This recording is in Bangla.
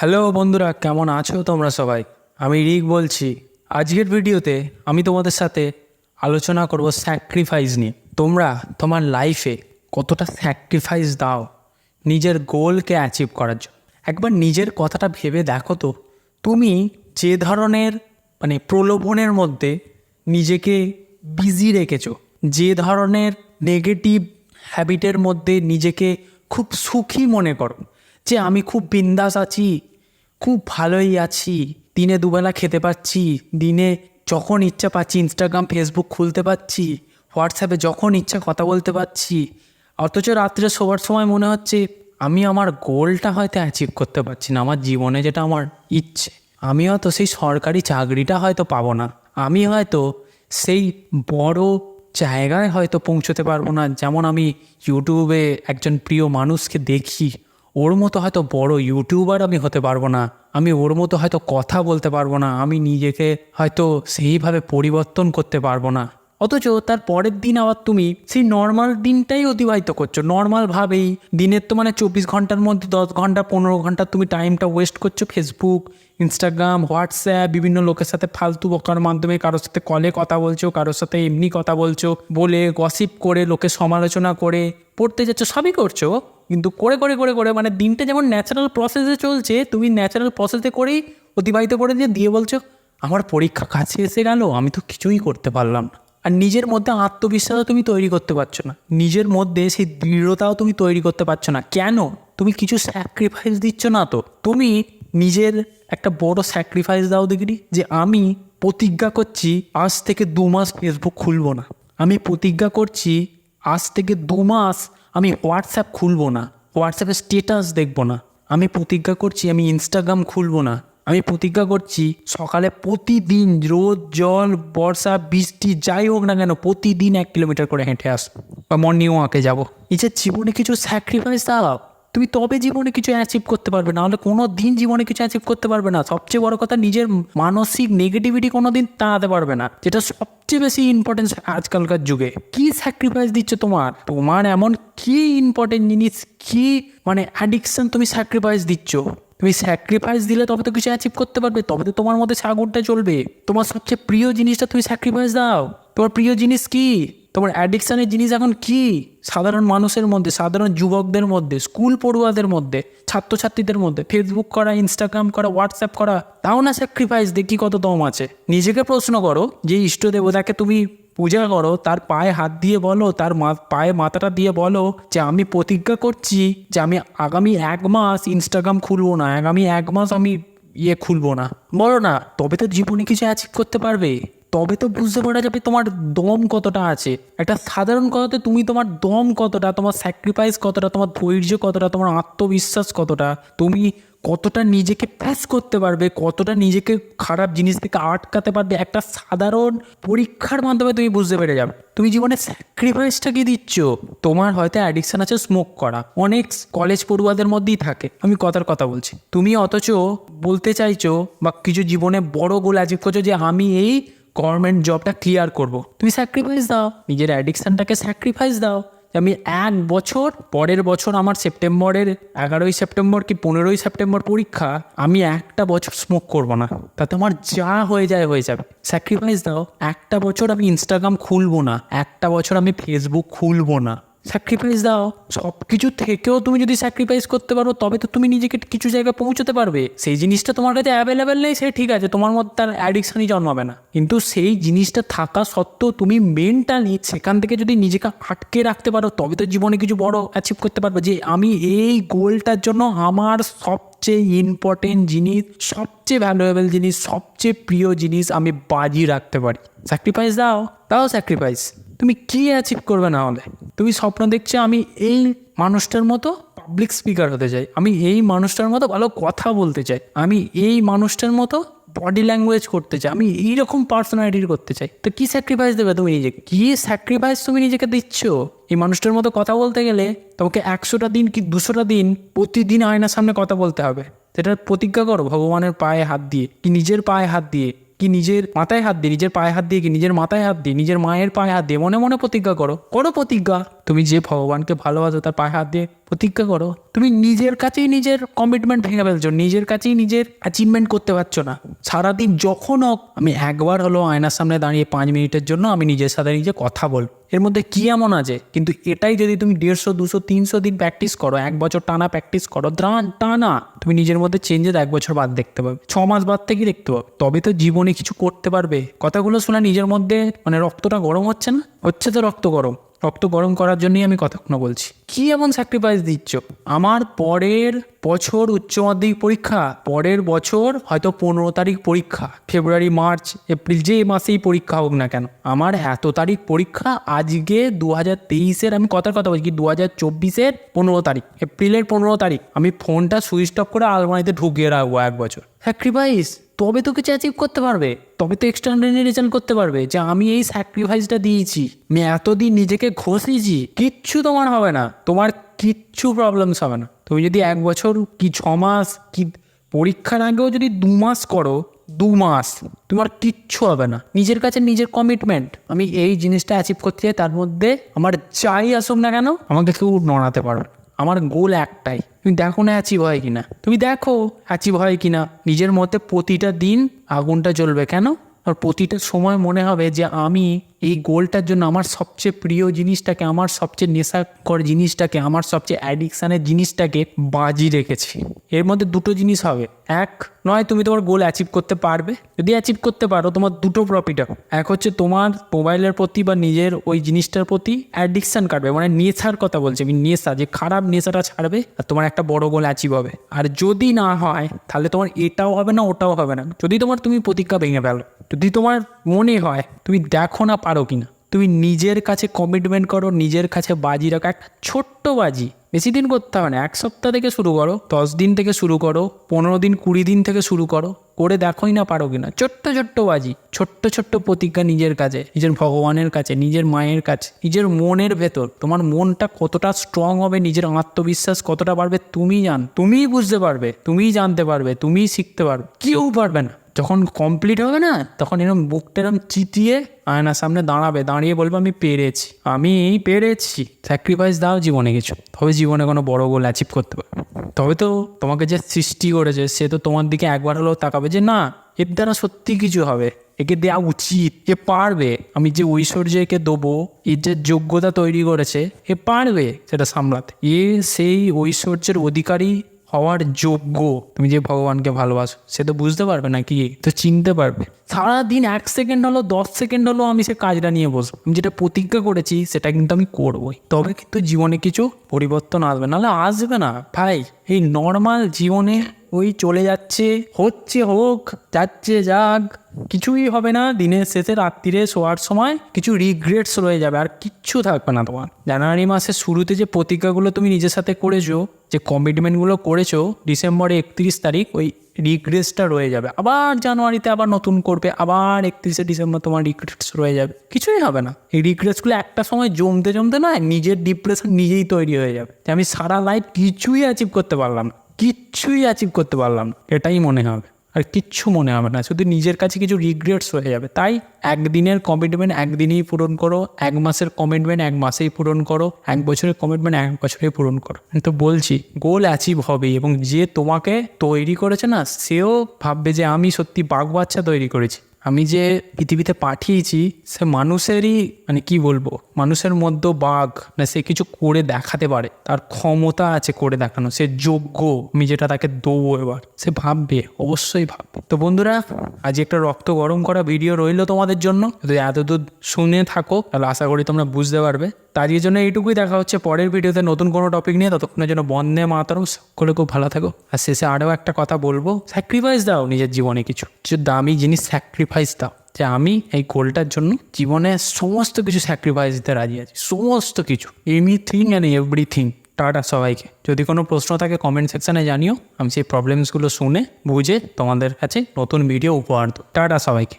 হ্যালো বন্ধুরা, কেমন আছো তোমরা সবাই? আমি রিক বলছি। আজকের ভিডিওতে আমি তোমাদের সাথে আলোচনা করব স্যাক্রিফাইস নিয়ে। তোমরা তোমার লাইফে কতটা স্যাক্রিফাইস দাও নিজের গোলকে অ্যাচিভ করার জন্য। একবার নিজের কথাটা ভেবে দেখো তো, তুমি যে ধরনের প্রলোভনের মধ্যে নিজেকে বিজি রেখেছো, যে ধরনের নেগেটিভ হ্যাবিটের মধ্যে নিজেকে খুব সুখী মনে করো, যে আমি খুব বিন্দাস আছি, খুব ভালোই আছি, দিনে দুবেলা খেতে পাচ্ছি, দিনে যখন ইচ্ছা পাচ্ছি ইনস্টাগ্রাম ফেসবুক খুলতে পাচ্ছি, হোয়াটসঅ্যাপে যখন ইচ্ছা কথা বলতে পারছি, অথচ রাত্রে শোবার সময় মনে হচ্ছে আমি আমার গোলটা হয়তো অ্যাচিভ করতে পারছি না, আমার জীবনে যেটা আমার ইচ্ছে, আমি হয়তো সেই সরকারি চাকরিটা হয়তো পাবো না, আমি হয়তো সেই বড় জায়গায় হয়তো পৌঁছতে পারবো না, যেমন আমি ইউটিউবে একজন প্রিয় মানুষকে দেখি, ওর মতো হয়তো বড় ইউটিউবার আমি হতে পারবো না, আমি ওর মতো হয়তো কথা বলতে পারবো না, আমি নিজেকে হয়তো সেইভাবে পরিবর্তন করতে পারবো না। অথচ তার পরের দিন আবার তুমি সেই নর্মাল দিনটাই অতিবাহিত করছো, নর্মালভাবেই। দিনের তো 24 ঘন্টার মধ্যে 10 ঘন্টা 15 ঘন্টা তুমি টাইমটা ওয়েস্ট করছো ফেসবুক, ইনস্টাগ্রাম, হোয়াটসঅ্যাপ, বিভিন্ন লোকের সাথে ফালতু বকার মাধ্যমে, কারোর সাথে কলে কথা বলছো, কারোর সাথে এমনি কথা বলছো, বলে গসিপ করে, লোকের সমালোচনা করে, পড়তে যাচ্ছ, সবই করছো। কিন্তু করে করে করে করে দিনটা যেমন ন্যাচারাল প্রসেসে চলছে, তুমি ন্যাচারাল প্রসেসে করেই অতিবাহিত করে দিয়ে বলছো আমার পরীক্ষা কাছে এসে গেল, আমি তো কিছুই করতে পারলাম না। আর নিজের মধ্যে আত্মবিশ্বাসও তুমি তৈরি করতে পারছো না, নিজের মধ্যে সেই দৃঢ়তাও তুমি তৈরি করতে পারছো না। কেন? তুমি কিছু স্যাক্রিফাইস দিচ্ছ না। তো তুমি নিজের একটা বড় স্যাক্রিফাইস দাও দেখি, যে আমি প্রতিজ্ঞা করছি আজ থেকে 2 মাস ফেসবুক খুলবো না, আমি প্রতিজ্ঞা করছি আজ থেকে 2 মাস আমি হোয়াটসঅ্যাপ খুলবো না, হোয়াটসঅ্যাপে স্টেটাস দেখবো না, আমি প্রতিজ্ঞা করছি আমি ইনস্টাগ্রাম খুলবো না, আমি প্রতিজ্ঞা করছি সকালে প্রতিদিন, রোদ জল বর্ষা বৃষ্টি যাই হোক না কেন, প্রতিদিন 1 কিলোমিটার করে হেঁটে আসবো বা মর্নিং ওয়াকে যাবো। এই যে জীবনে কিছু স্যাক্রিফাইস দাও, তুমি তবে জীবনে কিছু অ্যাচিভ করতে পারবে, না হলে কোনো দিন জীবনে কিছু অ্যাচিভ করতে পারবে না। সবচেয়ে বড় কথা, নিজের মানসিক নেগেটিভিটি কোনো দিন তাড়াতে পারবে না, যেটা সবচেয়ে বেশি ইম্পর্টেন্স আজকালকার যুগে। কি স্যাক্রিফাইস দিচ্ছ তোমার? তোমার এমন কি ইম্পর্টেন্ট জিনিস, কি অ্যাডিকশন তুমি স্যাক্রিফাইস দিচ্ছ? তুমি স্যাক্রিফাইস দিলে তবে তো কিছু অ্যাচিভ করতে পারবে, তবে তো তোমার মধ্যে সাগরটা চলবে। তোমার সবচেয়ে প্রিয় জিনিসটা তুমি স্যাক্রিফাইস দাও। তোমার প্রিয় জিনিস কি? তোমার অ্যাডিকশানের জিনিস এখন কি? সাধারণ মানুষের মধ্যে, সাধারণ যুবকদের মধ্যে, স্কুল পড়ুয়াদের মধ্যে, ছাত্রছাত্রীদের মধ্যে ফেসবুক করা, ইনস্টাগ্রাম করা, হোয়াটসঅ্যাপ করা, তাও না স্যাক্রিফাইস? দেখি কত দম আছে। নিজেকে প্রশ্ন করো, যে ইষ্ট দেবতাকে তুমি পূজা করো, তার পায়ে হাত দিয়ে বলো, তার পায়ে মাথাটা দিয়ে বলো যে আমি প্রতিজ্ঞা করছি যে আমি আগামী 1 মাস ইনস্টাগ্রাম খুলবো না, আগামী 1 মাস আমি খুলবো না। বলো না, তবে তো জীবনে কিছু অ্যাচিভ করতে পারবে, তবে তো বুঝতে পারা যাবে তোমার দম কতটা আছে। একটা সাধারণ কথাতে তুমি তোমার দম কতটা, তোমার স্যাক্রিফাইস কতটা, তোমার ধৈর্য কতটা, তোমার আত্মবিশ্বাস কতটা, তুমি কতটা নিজেকে ফেস করতে পারবে, কতটা নিজেকে খারাপ জিনিস থেকে আটকাতে পারবে, একটা সাধারণ পরীক্ষার মাধ্যমে তুমি বুঝতে পেরে যাবে তুমি জীবনে স্যাক্রিফাইসটা কি দিচ্ছ। তোমার হয়তো অ্যাডিকশান আছে স্মোক করা, অনেক কলেজ পড়ুয়াদের মধ্যেই থাকে, আমি কথার কথা বলছি। তুমি অথচ বলতে চাইছো বা কিছু জীবনে বড় গোল অ্যাচিভ করছো যে আমি এই গভর্নমেন্ট জবটা ক্লিয়ার করব। তুমি স্যাক্রিফাইস দাও, নিজের অ্যাডিকশানটাকে স্যাক্রিফাইস দাও। আমি 1 বছর, পরের বছর আমার সেপ্টেম্বরের 11ই সেপ্টেম্বর কি 15ই সেপ্টেম্বর পরীক্ষা, আমি 1টা বছর স্মোক করব না, তাতে আমার যা হয়ে যায় হয়ে যাবে। স্যাক্রিফাইস দাও, 1টা বছর আমি ইনস্টাগ্রাম খুলবো না, 1টা বছর আমি ফেসবুক খুলবো না। স্যাক্রিফাইস দাও। সব কিছু থেকেও তুমি যদি স্যাক্রিফাইস করতে পারো, তবে তো তুমি নিজেকে কিছু জায়গায় পৌঁছতে পারবে। সেই জিনিসটা তোমার কাছে অ্যাভেলেবেল নেই, সে ঠিক আছে, তোমার মধ্যে তার অ্যাডিকশানই জন্মাবে না, কিন্তু সেই জিনিসটা থাকা সত্ত্বেও তুমি মেন্টালি সেখান থেকে যদি নিজেকে আটকে রাখতে পারো, তবে তো জীবনে কিছু বড় অ্যাচিভ করতে পারবে। যে আমি এই গোলটার জন্য আমার সবচেয়ে ইম্পর্টেন্ট জিনিস, সবচেয়ে ভ্যালুয়েবল জিনিস, সবচেয়ে প্রিয় জিনিস আমি বাজি রাখতে পারি। স্যাক্রিফাইস দাও, দাও স্যাক্রিফাইস। তুমি কি অ্যাচিভ করবে না হলে? তুমি স্বপ্ন দেখছো আমি এই মানুষটার মতো পাবলিক স্পিকার হতে চাই, আমি এই মানুষটার মতো ভালো কথা বলতে চাই, আমি এই মানুষটার মতো বডি ল্যাঙ্গুয়েজ করতে চাই, আমি এইরকম পার্সোনালিটির করতে চাই। তো কি স্যাক্রিফাইস দেবে তুমি নিজেকে? কি স্যাক্রিফাইস তুমি নিজেকে দিচ্ছ? এই মানুষটার মতো কথা বলতে গেলে তোমাকে 100টা দিন কি 200টা দিন প্রতিদিন আয়নার সামনে কথা বলতে হবে। সেটা প্রতিজ্ঞা করো ভগবানের পায়ে হাত দিয়ে কি নিজের পায়ে হাত দিয়ে, কি নিজের মাথায় হাত দিয়ে, নিজের পায়ে হাত দিয়ে, কি নিজের মাথায় হাত দিয়ে, নিজের মায়ের পায়ে হাত দিয়ে মনে মনে প্রতিজ্ঞা করো প্রতিজ্ঞা। তুমি যে ভগবানকে ভালোবাসো তার পায়ে হাত দিয়ে প্রতিজ্ঞা করো। তুমি নিজের কাছেই নিজের কমিটমেন্ট ভেঙে ফেলছো, নিজের কাছেই নিজের অ্যাচিভমেন্ট করতে পারছো না। সারাদিন যখন হোক আমি একবার হলো আয়নার সামনে দাঁড়িয়ে 5 মিনিটের জন্য আমি নিজের সাথে নিজে কথা বল। এর মধ্যে কি এমন আছে? কিন্তু এটাই যদি তুমি 150, 200, 300 দিন প্র্যাকটিস করো, 1 বছর টানা প্র্যাকটিস করো, টানা, তুমি নিজের মধ্যে চেঞ্জেস 1 বছর বাদ দেখতে পাবে, 6 মাস বাদ থেকে দেখতে পাবে। তবে তো জীবনে কিছু করতে পারবে। কথাগুলো শোনা নিজের মধ্যে মানে রক্তটা গরম হচ্ছে না? হচ্ছে তো রক্ত গরম করার জন্যই আমি কথাগুলো বলছি। কি এমন স্যাক্রিফাইস দিচ্ছ? আমার পরের বছর উচ্চ মাধ্যমিক পরীক্ষা, পরের বছর হয়তো 15 তারিখ পরীক্ষা, ফেব্রুয়ারি, মার্চ, এপ্রিল, যে মাসেই পরীক্ষা হোক না কেন, আমার এত তারিখ পরীক্ষা। আজকে 2023-এর আমি কথা বলছি, 2024-এর 15 তারিখ, এপ্রিলের 15 তারিখ। আমি ফোনটা সুইচ অফ করে আলমারিতে ঢুকিয়ে রাখবো 1 বছর। স্যাক্রিফাইস, তবে তো কিছু অ্যাচিভ করতে পারবে, তবে তো এক্সট্রাঅর্ডিনারি রেজাল্ট করতে পারবে যে আমি এই স্যাক্রিফাইসটা দিয়েছি, আমি এতদিন নিজেকে ঘষেছি। কিচ্ছু তোমার হবে না, তোমার কিচ্ছু প্রবলেমস হবে না। তুমি যদি 1 বছর কি 6 মাস কি পরীক্ষার আগেও যদি 2 মাস করো, 2 মাস তোমার কিচ্ছু হবে না। নিজের কাছে নিজের কমিটমেন্ট, আমি এই জিনিসটা অ্যাচিভ করতে চাই, তার মধ্যে আমার যাই আসুক না কেন আমাকে কেউ নড়াতে পারবে। আমার গোল একটাই, তুমি দেখো না অ্যাচিভ হয় কিনা, তুমি দেখো অ্যাচিভ হয় কিনা। নিজের মধ্যে প্রতিটা দিন আগুনটা জ্বলবে, কেন? আর প্রতিটা সময় মনে হবে যে আমি এই গোলটার জন্য আমার সবচেয়ে প্রিয় জিনিসটাকে, আমার সবচেয়ে নেশাকর জিনিসটাকে, আমার সবচেয়ে অ্যাডিকশানের জিনিসটাকে বাজি রেখেছি। এর মধ্যে দুটো জিনিস হবে, এক নয় তুমি তোমার গোল অ্যাচিভ করতে পারবে। যদি অ্যাচিভ করতে পারো তোমার দুটো প্রফিট হবে। এক হচ্ছে তোমার মোবাইলের প্রতি বা নিজের ওই জিনিসটার প্রতি অ্যাডিকশান কাটবে, মানে নেশার কথা বলছি আমি, নেশা, যে খারাপ নেশাটা ছাড়বে আর তোমার একটা বড় গোল অ্যাচিভ হবে। আর যদি না হয় তাহলে তোমার এটাও হবে না, ওটাও হবে না। যদি তুমি প্রতিজ্ঞা ভেঙে ফেলো, যদি তোমার মনে হয় তুমি দেখো না পারো কিনা, তুমি নিজের কাছে কমিটমেন্ট করো, নিজের কাছে বাজি রাখো, একটা ছোট্ট বাজি। বেশি দিন করতে হবে না, 1 সপ্তাহ থেকে শুরু করো, 10 দিন থেকে শুরু করো, 15 দিন, 20 দিন থেকে শুরু করো, করে দেখোই না পারো কিনা। ছোট্ট বাজি, ছোট্ট প্রতিজ্ঞা নিজের কাছে, নিজের ভগবানের কাছে, নিজের মায়ের কাছে, নিজের মনের ভেতর। তোমার মনটা কতটা স্ট্রং হবে, নিজের আত্মবিশ্বাস কতটা বাড়বে তুমিই বুঝতে পারবে, তুমিই জানতে পারবে, তুমিই শিখতে পারবে, কেউ পারবে না। যখন কমপ্লিট হবে না, তখন এরকম বুকটা এরকম চিতিয়ে আয়নার সামনে দাঁড়াবে, দাঁড়িয়ে বলবে আমি পেরেছি। স্যাক্রিফাইস দাও জীবনে কিছু, তবে জীবনে কোনো বড় গোল অ্যাচিভ করতে পারবে। তবে তো তোমাকে যে সৃষ্টি করেছে সে তো তোমার দিকে একবার হলেও তাকাবে যে না, এর দ্বারা সত্যি কিছু হবে, একে দেওয়া উচিত, এ পারবে। আমি যে ঐশ্বর্য একে দেবো, এর যে যোগ্যতা তৈরি করেছে, এ পারবে সেটা সামলাতে, এ সেই ঐশ্বর্যের অধিকারী হওয়ার যোগ্য। তুমি যে ভগবানকে ভালোবাসো সে তো বুঝতে পারবে না, কি তো চিনতে পারবে। সারাদিন 1 সেকেন্ড হলো 10 সেকেন্ড হলো আমি সে কাজটা নিয়ে বসবো, আমি যেটা প্রতিজ্ঞা করেছি সেটা কিন্তু আমি করবোই, তবে কিন্তু জীবনে কিছু পরিবর্তন আসবে, নাহলে আসবে না ভাই। এই নর্মাল জীবনে ওই চলে যাচ্ছে, হচ্ছে হোক, যাচ্ছে যাক, কিছুই হবে না। দিনের শেষে রাত্রিরে শোয়ার সময় কিছু রিগ্রেটস রয়ে যাবে, আর কিচ্ছু থাকবে না তোমার। জানুয়ারি মাসের শুরুতে যে প্রতিজ্ঞাগুলো তুমি নিজের সাথে করেছো, যে কমিটমেন্টগুলো করেছো, ডিসেম্বরে 31 তারিখ ওই রিগ্রেটসটা রয়ে যাবে। আবার জানুয়ারিতে আবার নতুন করবে, আবার 31শে ডিসেম্বর তোমার রিগ্রেটস রয়ে যাবে, কিছুই হবে না। এই রিগ্রেটসগুলো একটা সময় জমতে না নিজের ডিপ্রেশন নিজেই তৈরি হয়ে যাবে, যে আমি সারা লাইফ কিছুই অ্যাচিভ করতে পারলাম না, এটাই মনে হবে। আর কিচ্ছু মনে হবে না, শুধু নিজের কাছে কিছু রিগ্রেটস হয়ে যাবে। তাই 1 দিনের কমিটমেন্ট 1 দিনেই পূরণ করো, 1 মাসের কমিটমেন্ট 1 মাসেই পূরণ করো, 1 বছরের কমিটমেন্ট 1 বছরেই পূরণ করো। তো বলছি গোল অ্যাচিভ হবেই, এবং যে তোমাকে তৈরি করেছে না সেও ভাববে যে আমি সত্যি বাঘ বাচ্চা তৈরি করেছি, আমি যে পৃথিবীতে পাঠিয়েছি সে মানুষেরই, মানে কি বলবো, মানুষের মধ্যে বাঘ না, সে কিছু করে দেখাতে পারে, তার ক্ষমতা আছে করে দেখানো, সে যোগ্য, আমি যেটা তাকে দেবো এবার, সে ভাববে, অবশ্যই ভাববে। তো বন্ধুরা, আজ একটা রক্ত গরম করা ভিডিও রইলো তোমাদের জন্য। যদি এতদূর শুনে থাকো তাহলে আশা করি তোমরা বুঝতে পারবে। তার জন্য এইটুকুই, দেখা হচ্ছে পরের ভিডিওতে নতুন কোনো টপিক নিয়ে। ততক্ষণের জন্য বন্দে মাতরম, সকলে খুব ভালো থাকো। আর শেষে আরও একটা কথা বলবো, স্যাক্রিফাইস দাও নিজের জীবনে, কিছু দামি জিনিস স্যাক্রিফাইস দাও, যে আমি এই গোলটার জন্য জীবনে সমস্ত কিছু স্যাক্রিফাইস দিতে রাজি আছি, সমস্ত কিছু, এনিথিং অ্যান্ড এভরিথিং। টাটা সবাইকে। যদি কোনো প্রশ্ন থাকে কমেন্ট সেকশানে জানিও, আমি সেই প্রবলেমসগুলো শুনে বুঝে তোমাদের কাছে নতুন ভিডিও উপহার দেবো। টাটা সবাইকে।